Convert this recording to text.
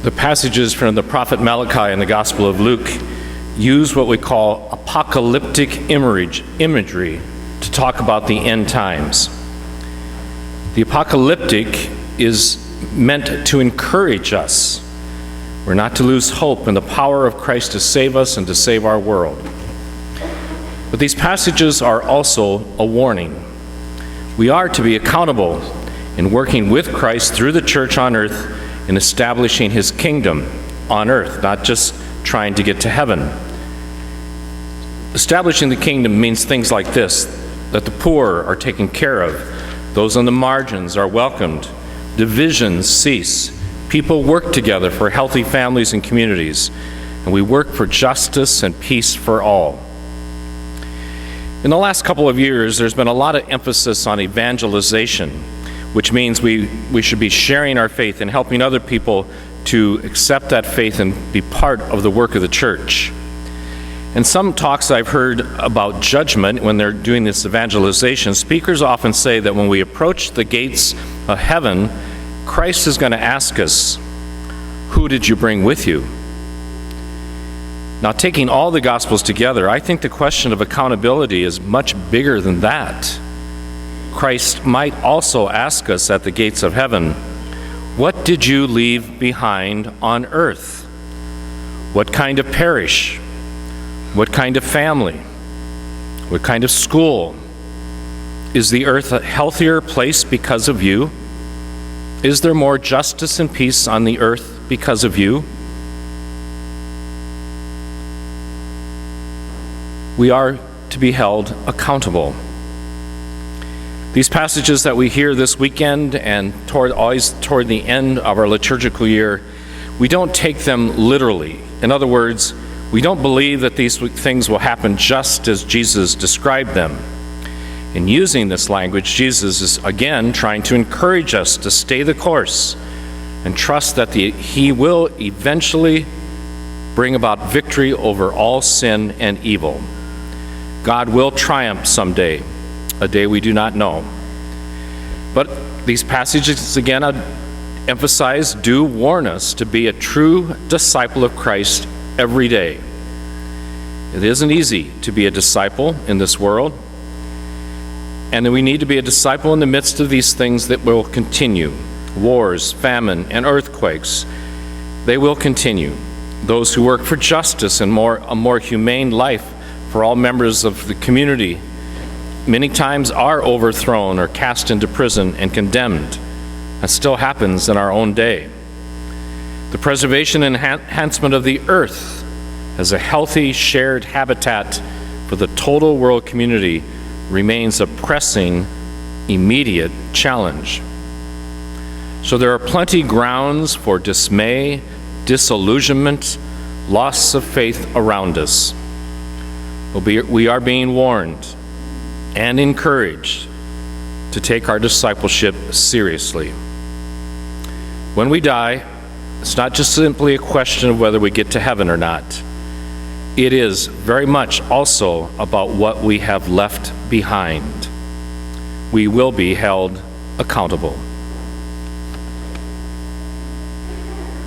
The passages from the prophet Malachi and the Gospel of Luke use what we call apocalyptic imagery to talk about the end times. The apocalyptic is meant to encourage us. We're not to lose hope in the power of Christ to save us and to save our world. But these passages are also a warning. We are to be accountable in working with Christ through the church on earth in establishing his kingdom on earth, not just trying to get to heaven. Establishing the kingdom means things like this: that the poor are taken care of, those on the margins are welcomed, divisions cease, people work together for healthy families and communities, and we work for justice and peace for all. In the last couple of years, there's been a lot of emphasis on evangelization, which means we should be sharing our faith and helping other people to accept that faith and be part of the work of the church. In some talks I've heard about judgment when they're doing this evangelization, speakers often say that when we approach the gates of heaven, Christ is going to ask us, "Who did you bring with you?" Now, taking all the Gospels together, I think the question of accountability is much bigger than that. Christ might also ask us at the gates of heaven, "What did you leave behind on earth? What kind of parish? What kind of family? What kind of school? Is the earth a healthier place because of you? Is there more justice and peace on the earth because of you?" We are to be held accountable. These passages that we hear this weekend and always toward the end of our liturgical year, we don't take them literally. In other words, we don't believe that these things will happen just as Jesus described them. In using this language, Jesus is again trying to encourage us to stay the course and trust that he will eventually bring about victory over all sin and evil. God will triumph someday, a day we do not know. But these passages, again, I emphasize, do warn us to be a true disciple of Christ every day. It isn't easy to be a disciple in this world, and we need to be a disciple in the midst of these things that will continue. Wars, famine, and earthquakes, they will continue. Those who work for justice and a more humane life for all members of the community many times are overthrown or cast into prison and condemned. That still happens in our own day. The preservation and enhancement of the earth as a healthy shared habitat for the total world community remains a pressing, immediate challenge. So there are plenty grounds for dismay, disillusionment, loss of faith around us. We are being warned and encouraged to take our discipleship seriously. When we die, it's not just simply a question of whether we get to heaven or not. It is very much also about what we have left behind. We will be held accountable.